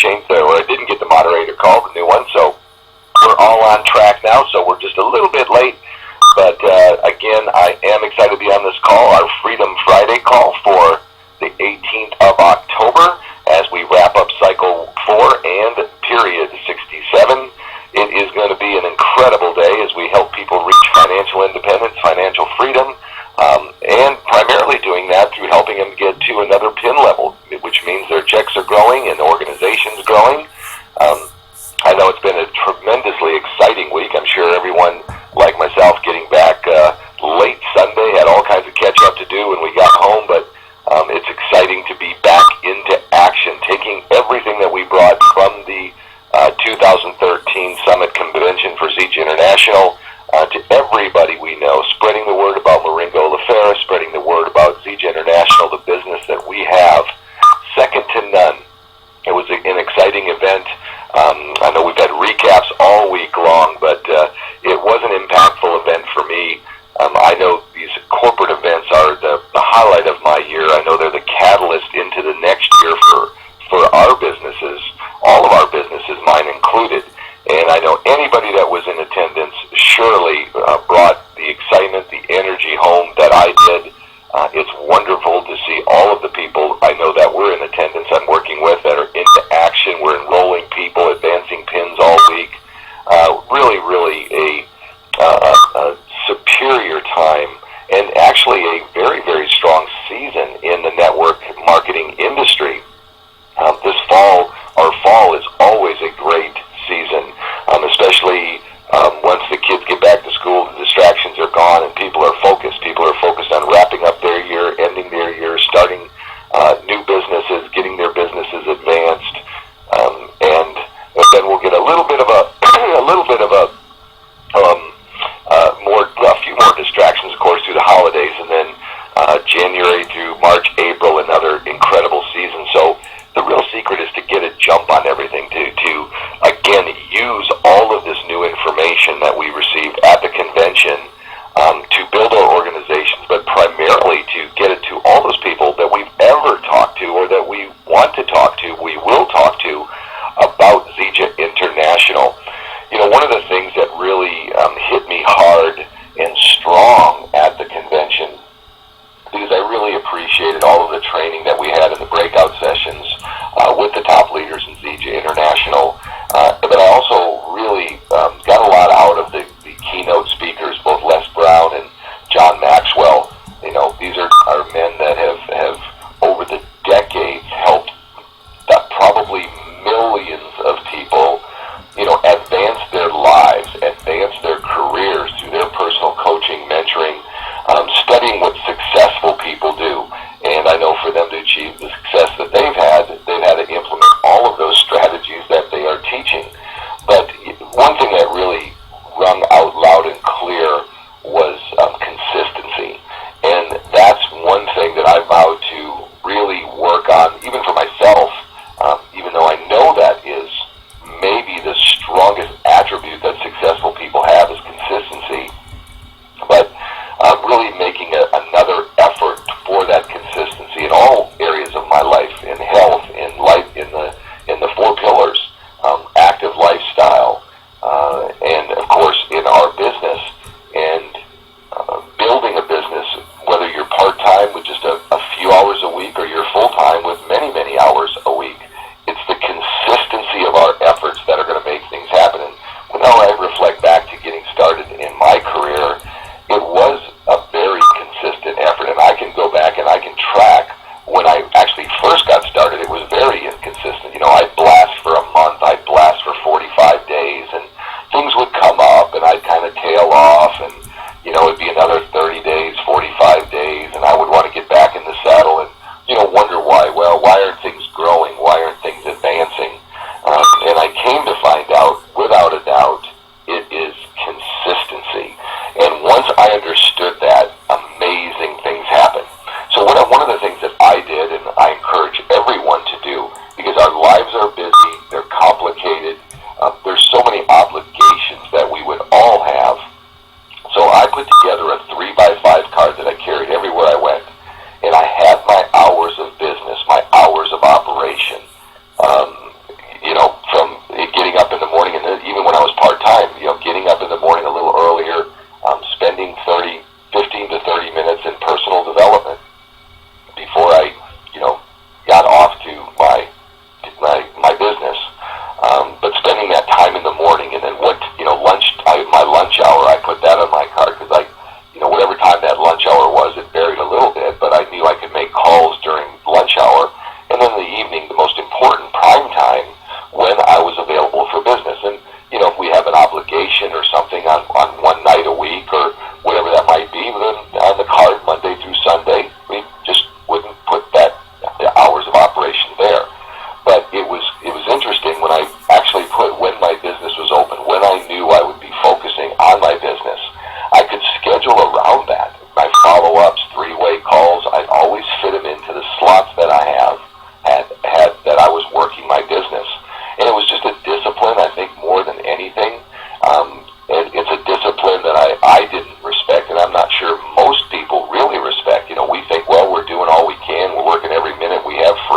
changed the, or I didn't get the moderator call, the new one, so we're all on track now, so we're just a little bit late. But again, I am excited to be on this call, our Freedom Friday call for the 18th of October, as we wrap up cycle 4 and period 67. It is going to be an incredible day as we help people reach financial independence, financial freedom, and primarily doing that through helping them get to another PIN level, which means their checks are growing and the organization's growing. I know it's been a tremendously exciting week. I'm sure everyone, like myself, getting back late Sunday, had all kinds of catch up to do when we got home, but it's exciting to be back into action, taking everything that we brought from the 2013 Summit Convention for Zeech International to everybody we know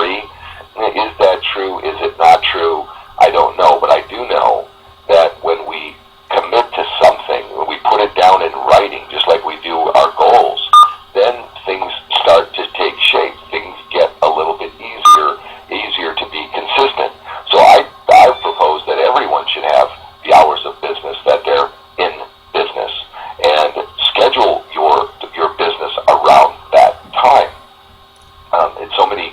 free. Is that true? Is it not true? I don't know, but I do know that when we commit to something, when we put it down in writing, just like we do our goals, then things start to take shape. Things get a little bit easier to be consistent. So I propose that everyone should have the hours of business that they're in business, and schedule your business around that time. And so many,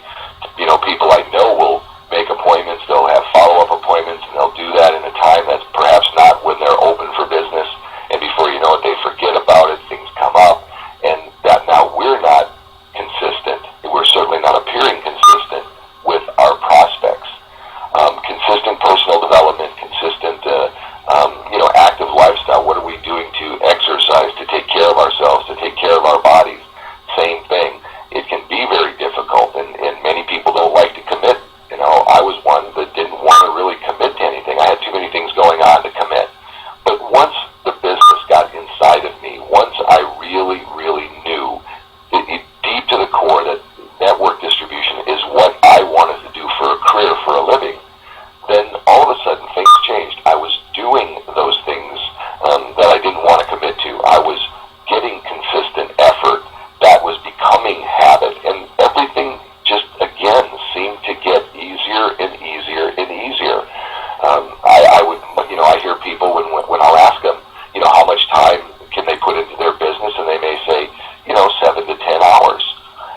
people I know will make appointments. They'll have follow-up appointments, and they'll do that in a time that's perhaps not when they're open for business. And before you know it, they forget about it. Things come up, and that now we're not consistent. We're certainly not appearing consistent with our prospects. Consistent personal development, consistent, active lifestyle. What are we doing to exercise, to take care of ourselves, to take care of our bodies? Same thing. It can be very difficult, and many people don't like to commit. I was one that didn't want to really commit to anything. I had too many things going on to commit. But once the business got inside of me, once I really, really knew deep to the core that network distribution is what I wanted to do for a career, for a living, then all of a sudden things changed. I was doing those things that I didn't want to commit to. I was getting consistent effort that was becoming habit, and everything just again seemed to get easier and easier and easier. I hear people when I'll ask them, how much time can they put into their business, and they may say, 7 to 10 hours,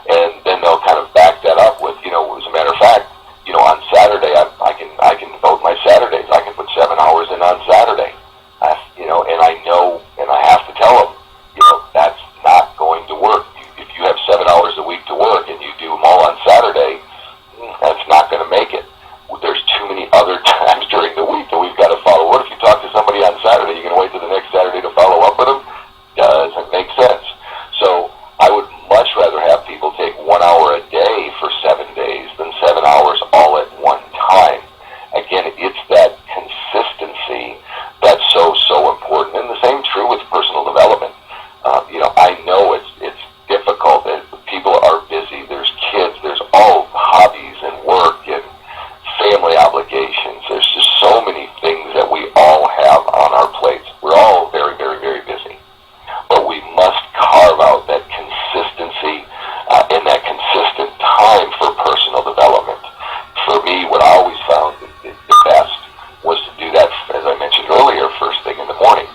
and then they'll kind of back that up with, as a matter of fact, on Saturday I can devote my Saturdays. I can put 7 hours in on Saturday, and I know, and I have to tell them, that's not going to work. If you have 7 hours a week to work and you do them all on Saturday, that's not going to make it. There's too many other times during the week that we've got to follow. What if you talk to somebody on Saturday? You're going to wait till the next Saturday to follow up with them? Doesn't make sense. So I would much rather have people take 1 hour a day for 7 days than 7 hours all at one time. Again, it's that consistency that's so important. And the same true with personal development. I know it's difficult. People are busy. There's kids. There's all hobbies and work and family obligations. There's just so many things that we all have on our plates. We're all very, very, very busy. But we must carve out that consistency and that consistent time for personal development. For me, what I always found the best was to do that, as I mentioned earlier, first thing in the morning.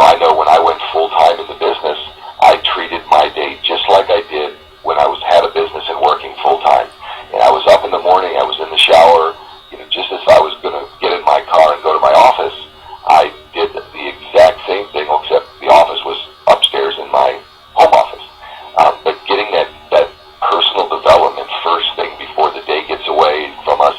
I know when I went full-time in the business, I treated my day just like I did when I had a business and working full-time. And I was up in the morning, I was in the shower, just as I was going to get in my car and go to my office, I did the exact same thing, except the office was upstairs in my home office. But getting that personal development first thing before the day gets away from us,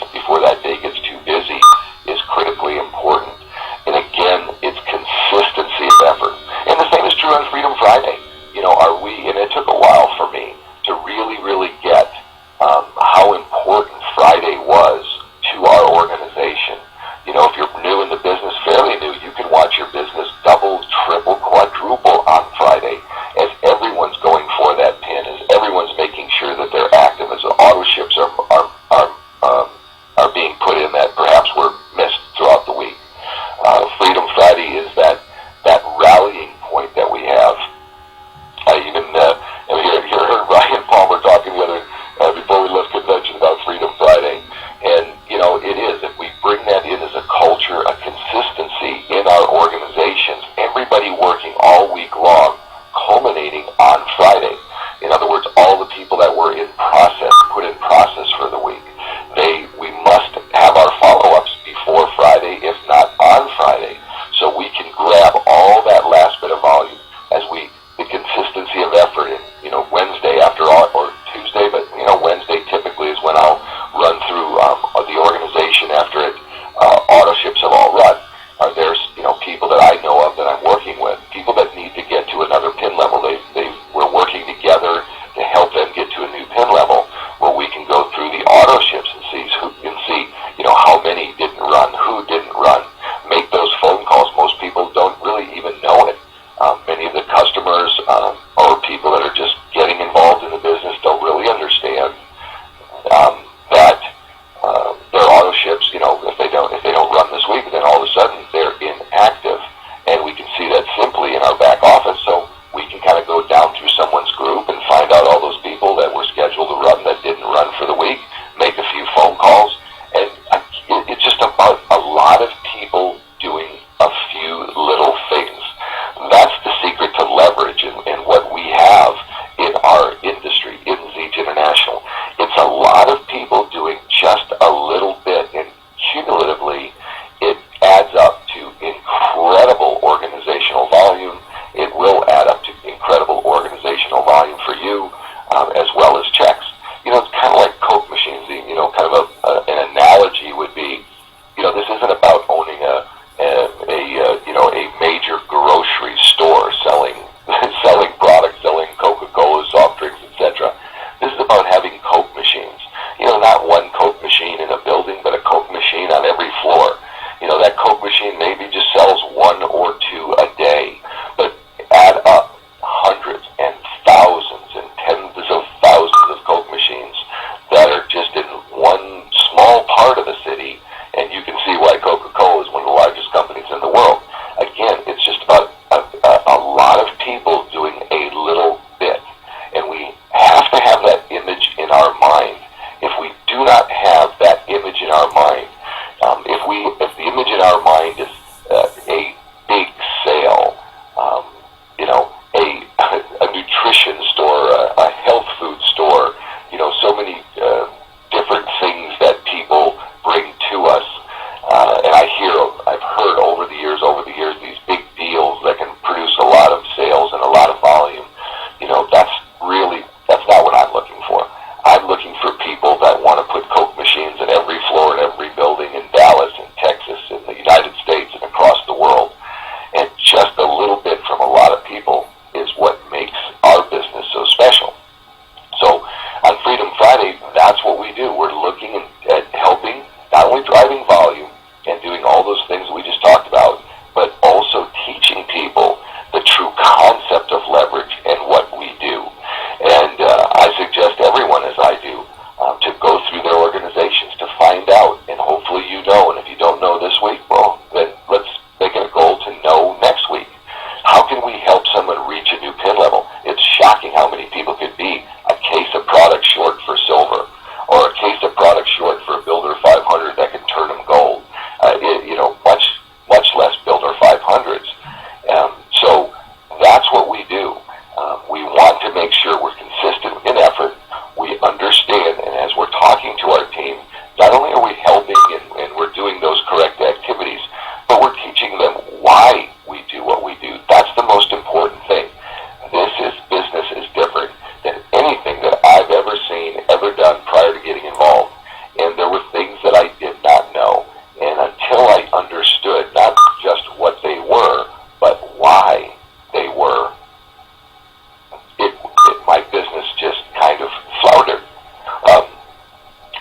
cannot have that image in our mind. If the image in our mind is a big sale, a nutrition store, a health food store, so many different things that people bring to us. And I've heard over the years, these big deals that can produce a lot of sales and a lot of volume. That's not what I'm looking for. I'm looking for people that want to put Coke machines in every floor in every building in Dallas and Texas and the United States and across the world. And just a little bit from a lot of people is what makes our business so special. So on Freedom Friday, that's what we do. We're looking at helping, not only driving volume and doing all those things we just talked about, but also teaching people the true concept of leverage and what we do. And I suggest everyone, as I do, to go through their organizations to find out, and hopefully you know, and if you don't know this week, well, then let's make it a goal to know next week. How can we help someone reach a new pin level? It's shocking how many people could be a case of product short for silver, or a case of product short for a Builder 500 that can turn them gold. Much less Builder 500s. So that's what we do. We want to make sure we're consistent in effort. We understand, and as we're talking to our team, not only are we helping and we're doing those correct activities, but we're teaching them why we do what we do. That's the most important thing. Business is different than anything that I've ever seen, ever done prior to getting involved. And there were things that I did not know. And until I understood not just what they were, but why they were, my business just kind of floundered.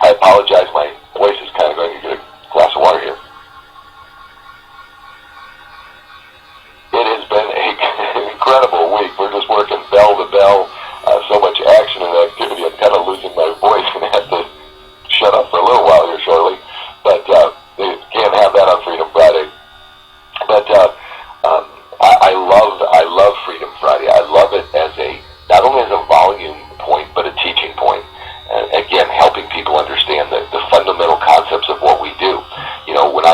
I apologize, my voice is kind of going to get a glass of water here. It has been an incredible week. We're just working bell to bell, so much action and activity. I'm kind of losing my voice and have to shut up for a little while here shortly. But they can't have that on Freedom Friday. But I love Freedom Friday. I love it as not only as a volume point, but a teaching point. Again, helping people understand the fundamental concepts of what we do. When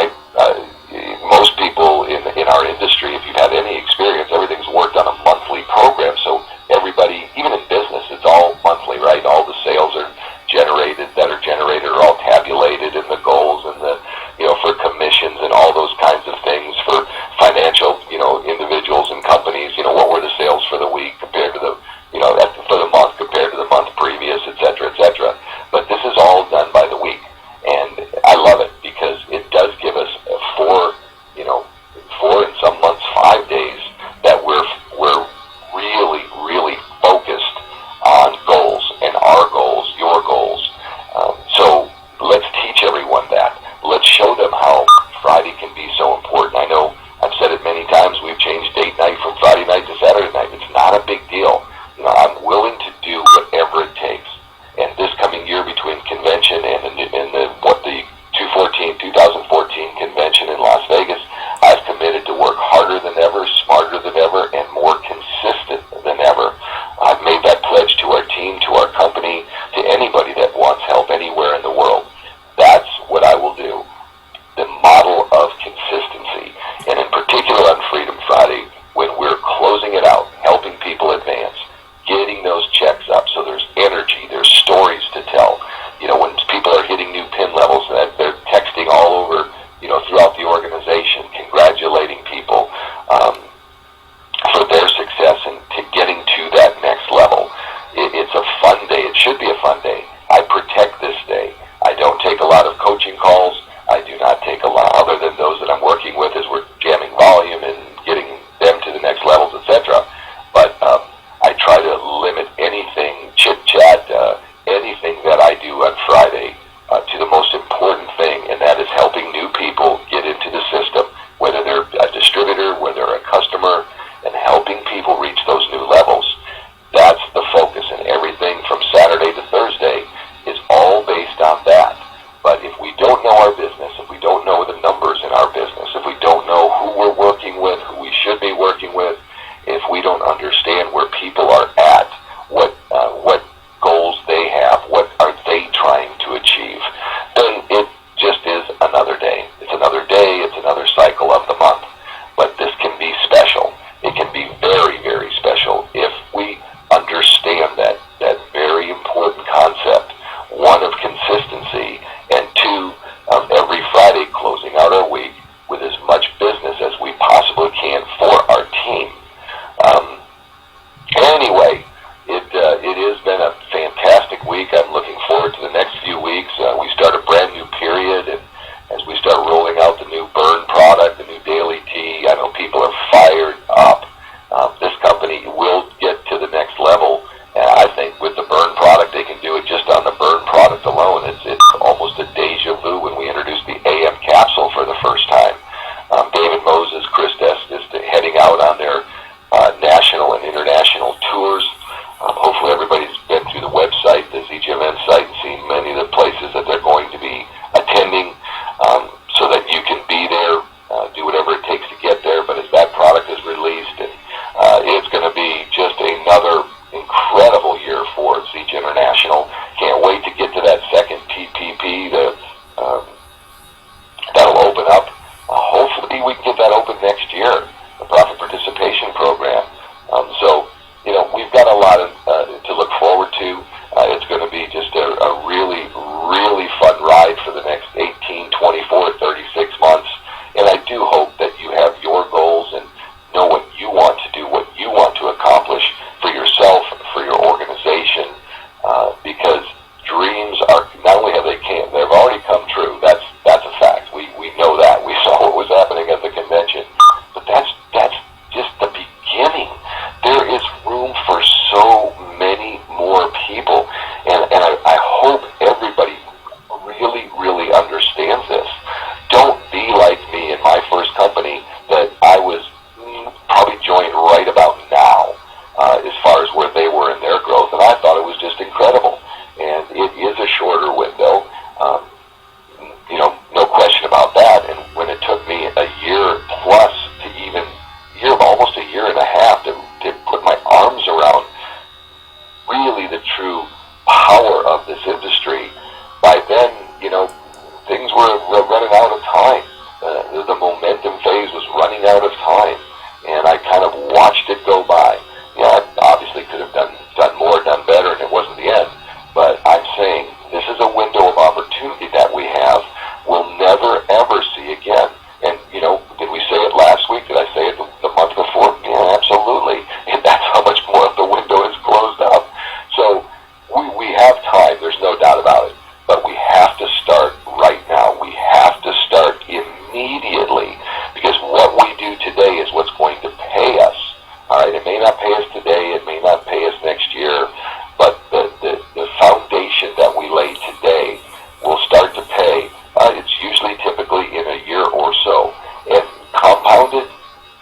most people in our industry, if you've had any experience, everything's worked on a monthly program. So everybody, even in business, it's all monthly, right? All the sales are generated, are all tabulated, and the goals and for commissions and all those kinds of things for financial, individuals and companies. What were the sales for the week compared to for the month compared to the month previous, et cetera, et cetera. But this is all done by the week, and I love it because it does give us four in some months 5 days that we're really, really focused on goals and our goals, your goals. So let's teach everyone that. Let's show them how Friday can be so important. I know I've said it many times. We've changed date night from Friday night to Saturday night. It's not a big deal. I'm willing to do whatever it takes. And this coming year between convention and the 2014 convention in Las Vegas, I've committed to work harder than ever, smarter than ever, and more consistent than ever. I've made that pledge to our team, to our company, to anybody that wants help anywhere in the world. That's what I will do. The model of consistency, and in particular on Freedom Friday, when we're closing it out, helping people advance, getting those checks up so there's energy, there's stories to tell. When people are hitting new pin levels, they're texting all over, throughout the organization, congratulating people for their success and to getting to that next level. It's a fun day. It should be a fun day. I protect this day. I don't weeks, we start a brand new period, and as we start rolling out the new burn product, the new daily tea, I know people are fired up. This company will get to the next level, and I think with the burn product, they can do it just on the burn product alone. It's almost a deja vu when we introduced the AM capsule for the first time. David Moses, Chris Estes, heading out on their national and international tours. Hopefully everybody's been through the website, the ZGMN site, and seen many of the places that they're going to be attending, so that you can be there, do whatever it takes to get there. But as that product is released, and it's going to be just another incredible year for ZG International. Can't wait to get to that second PPP. That'll open up. Hopefully we can get that open next year, the Profit Participation Program. So, we've got a lot to look forward to. It's going to be just a really, really fun ride for the next 18, 24, 36 months. And I do hope that you have your goals and know what you want to do, what you want to accomplish for yourself, for your organization, because dreams are, not only they've already come true. That's a fact. We know that. We saw what was happening at the convention. But that's just the beginning. There is room for so many more people, and I hope everybody really, really understands this. Don't be like me in my first company that I was probably joined right about now, as far as where they were in their growth, and I thought it was just incredible. And it is a shorter window, no question about that. And when it took me a year plus to almost a year and a half to put my arms around really the true power of this industry, by then, things were running out of time. The momentum phase was running out of time, and I kind of watched it go by. I obviously could have done more, done better, and it wasn't the end. But I'm saying this is a window of opportunity that we have. We'll never, ever see again. And, did we say it last week? Did I say it the month before? Yeah, absolutely. And that's how much more of the window is closed up. So we have time. There's no doubt about it. But we have to start right now. We have to start immediately, because what we do today is what's going to pay us. All right, it may not pay us today. It may not pay us next year. But the foundation that we lay today will start to pay. It's usually typically in a year or so. And compounded,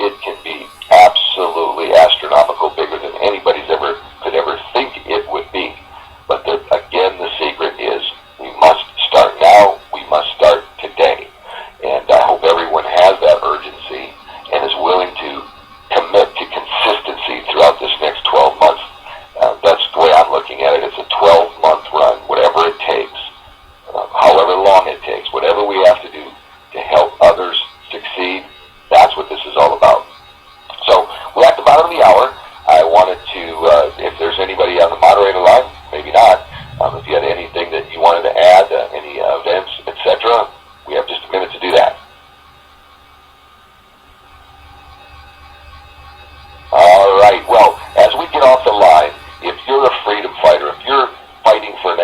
it can be absolutely astronomical, bigger than anybody's could ever think it would be. But again, the secret is we must start now. We must start today. And I hope everyone has that urgency and is willing to commit to consistency throughout this next 12 months. That's the way I'm looking at it. It's a 12-month run, whatever it takes, however long it takes, whatever we have to do to help others succeed. That's what this is all about. So we're at the bottom of the hour. I wanted to, if there's anybody on the moderator line, maybe not, if you had anything that you wanted to add, any events, etc., we have just a minute to do that. All right. Well, as we get off the line, if you're a freedom fighter, if you're fighting for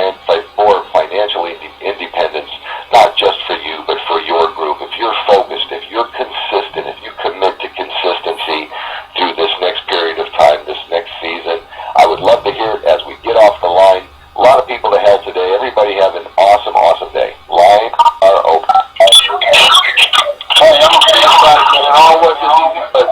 financial independence, not just for you, but for your group, if you're focused, if you're consistent, if you commit to consistency through this next period of time, this next season, I would love to hear it as we get off the line. A lot of people to hell today. Everybody have an awesome, awesome day. Lines are open. Hey, I'm a freedom fighter, man. I don't work as easy, but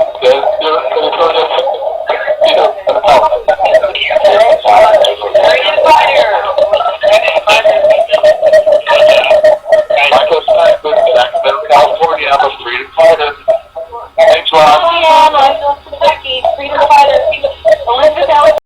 Michael Sniper, Sacramento, California. I'm a freedom fighter. Thanks, Ron. Hi, I'm Michael Sniper, freedom fighter. Elizabeth,